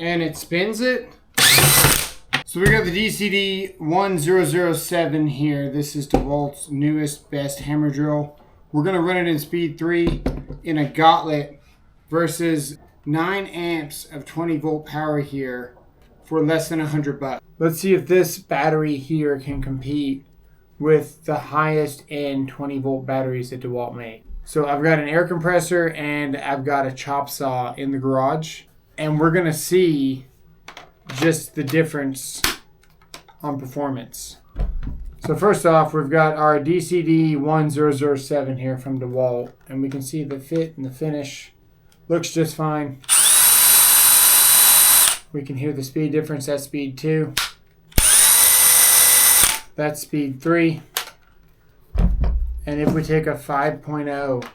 and it spins it. So we got the DCD1007 here. This is Dewalt's newest, best hammer drill. We're going to run it in speed 3 in a gauntlet versus 9 amps of 20 volt power here for less than $100. Let's see if this battery here can compete with the highest end 20 volt batteries that Dewalt made. So I've got an air compressor and I've got a chop saw in the garage, and we're going to see just the difference on performance. So first off, we've got our DCD1007 here from Dewalt, and we can see the fit and the finish looks just fine. We can hear the speed difference at speed 2. That's speed 3. And if we take a 5.0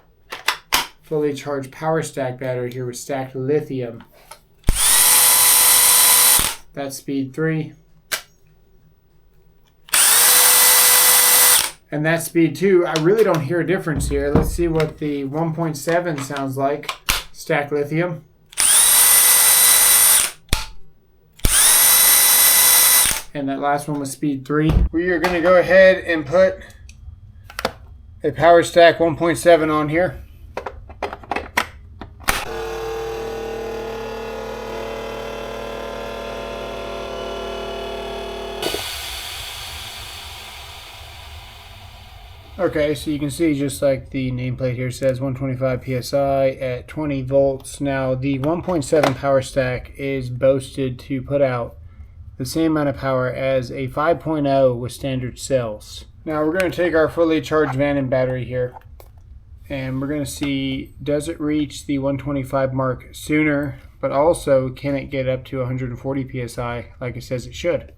fully charged power stack battery here with stacked lithium, that's speed 3. And that's speed 2. I really don't hear a difference here. Let's see what the 1.7 sounds like. Stacked lithium. And that last one was speed 3. We are going to go ahead and put a power stack 1.7 on here. Okay, so you can see just like the nameplate here says 125 psi at 20 volts. Now the 1.7 power stack is boasted to put out the same amount of power as a 5.0 with standard cells. Now we're going to take our fully charged Vanon battery here, and we're going to see, does it reach the 125 mark sooner, but also can it get up to 140 psi like it says it should.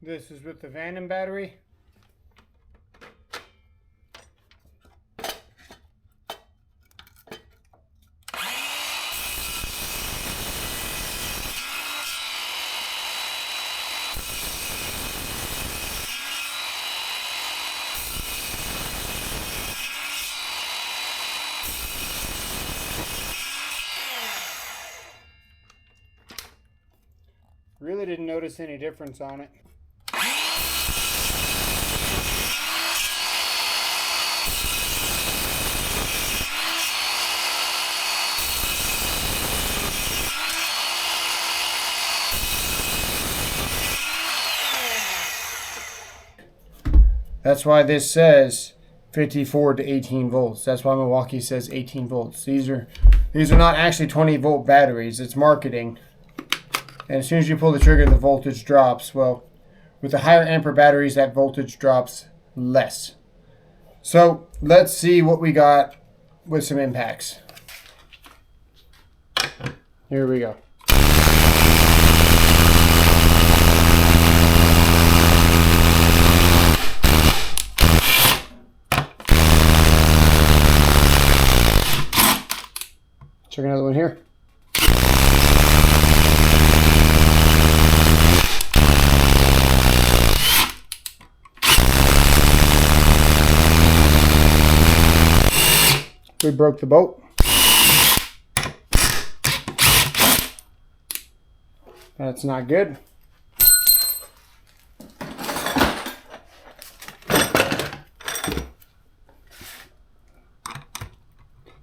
This is with the Vanon battery. Really didn't notice any difference on it. That's why this says 54 to 18 volts. That's why Milwaukee says 18 volts. These are not actually 20 volt batteries. It's marketing. And as soon as you pull the trigger, the voltage drops. Well, with the higher ampere batteries, that voltage drops less. So let's see what we got with some impacts. Here we go. Check another one here. We broke the bolt. That's not good.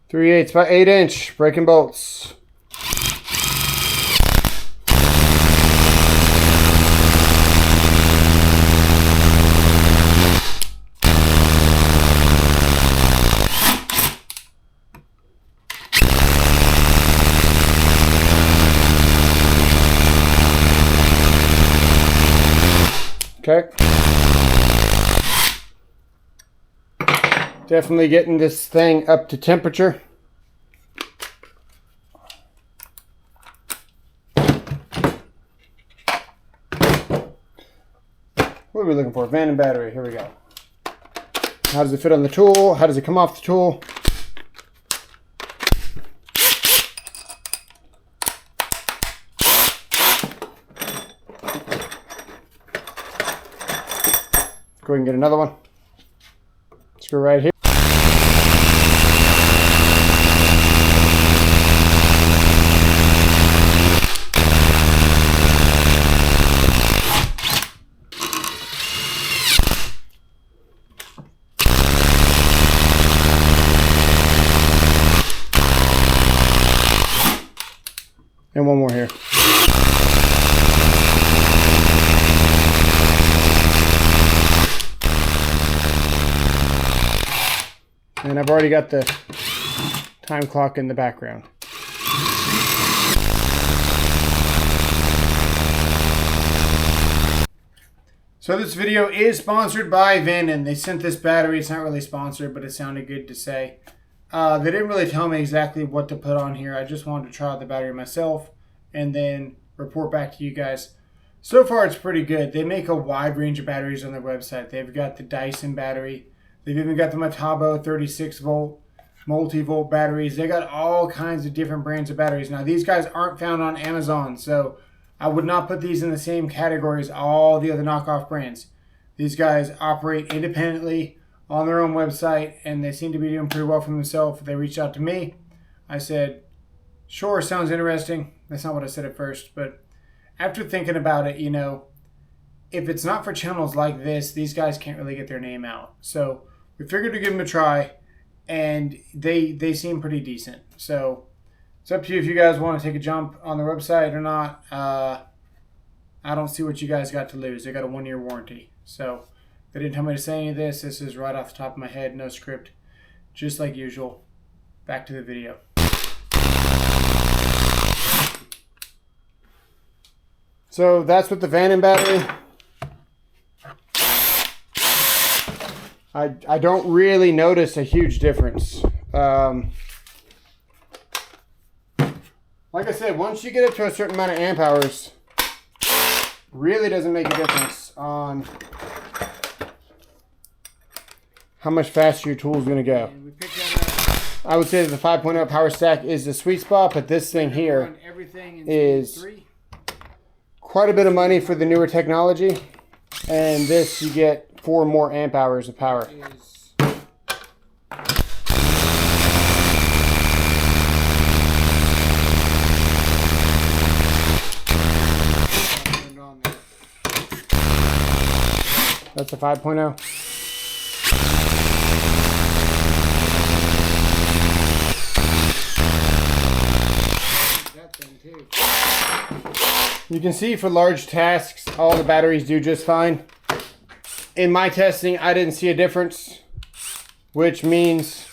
Three-eighths by 8-inch breaking bolts. Okay. Definitely getting this thing up to temperature. What are we looking for? Vanon battery. Here we go. How does it fit on the tool? How does it come off the tool? Go ahead and get another one. Screw right here. And one more here. And I've already got the time clock in the background. So this video is sponsored by Vanon. They sent this battery. It's not really sponsored, but it sounded good to say. They didn't really tell me exactly what to put on here. I just wanted to try out the battery myself and then report back to you guys. So far, it's pretty good. They make a wide range of batteries on their website. They've got the Dyson battery. They've even got the Metabo 36 volt multi-volt batteries. They got all kinds of different brands of batteries. Now, these guys aren't found on Amazon, so I would not put these in the same category as all the other knockoff brands. These guys operate independently on their own website, and they seem to be doing pretty well for themselves. They reached out to me. I said, sure, sounds interesting. That's not what I said at first, but after thinking about it, you know, if it's not for channels like this, these guys can't really get their name out. So we figured to give them a try, and they seem pretty decent. So it's up to you if you guys want to take a jump on their website or not. I don't see what you guys got to lose. They got a 1-year warranty. So they didn't tell me to say any of this. This is right off the top of my head, no script, just like usual. Back to the video. So that's with the Vanon battery. I don't really notice a huge difference. Like I said, once you get up to a certain amount of amp hours, really doesn't make a difference on how much faster your tool is going to go. I would say that the 5.0 power stack is the sweet spot, but this thing here is quite a bit of money for the newer technology, and this you get 4 more amp hours of power. That's a 5.0. You can see for large tasks, all the batteries do just fine. In my testing, I didn't see a difference, which means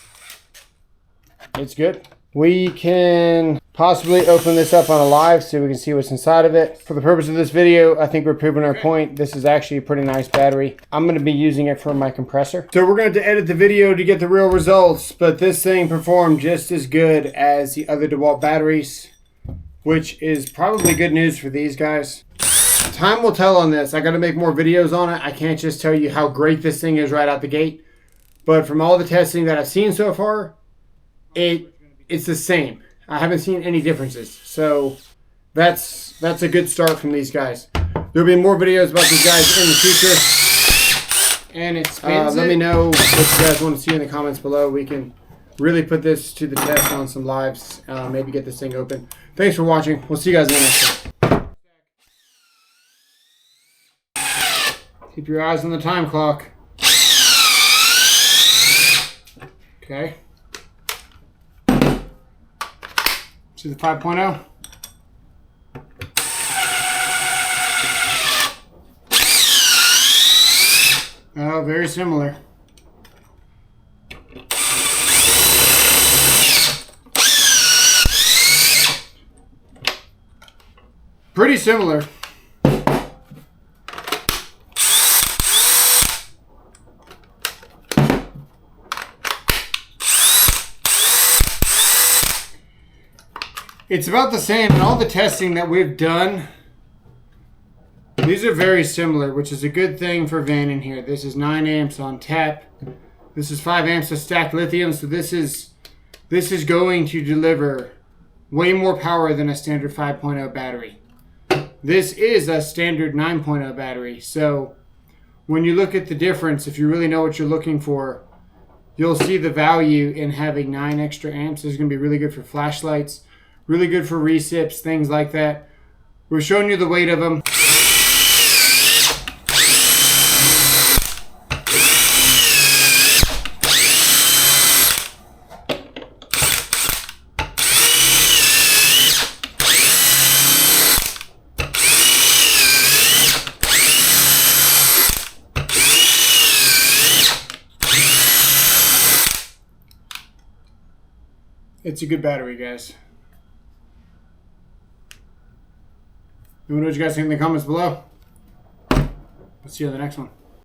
it's good. We can possibly open this up on a live so we can see what's inside of it. For the purpose of this video, I think we're proving our point. This is actually a pretty nice battery. I'm going to be using it for my compressor. So we're going to edit the video to get the real results, but this thing performed just as good as the other Dewalt batteries, which is probably good news for these guys. Time will tell on this. I got to make more videos on it. I can't just tell you how great this thing is right out the gate. But from all the testing that I've seen so far, it's the same. I haven't seen any differences. So that's a good start from these guys. There'll be more videos about these guys in the future. And it spins let me know what you guys want to see in the comments below. We can really put this to the test on some lives. Maybe get this thing open. Thanks for watching. We'll see you guys in the next one. Keep your eyes on the time clock. Okay. See the 5.0? Oh, very similar. Pretty similar. It's about the same in all the testing that we've done. These are very similar, which is a good thing for Vanon here. This is 9 amps on tap. This is 5 amps of stacked lithium, so this is going to deliver way more power than a standard 5.0 battery. This is a standard 9.0 battery, so when you look at the difference, if you really know what you're looking for, you'll see the value in having 9 extra amps. This is going to be really good for flashlights, really good for recips, things like that. We're showing you the weight of them. It's a good battery, guys. Let me know what you guys think in the comments below. Let's see you on the next one.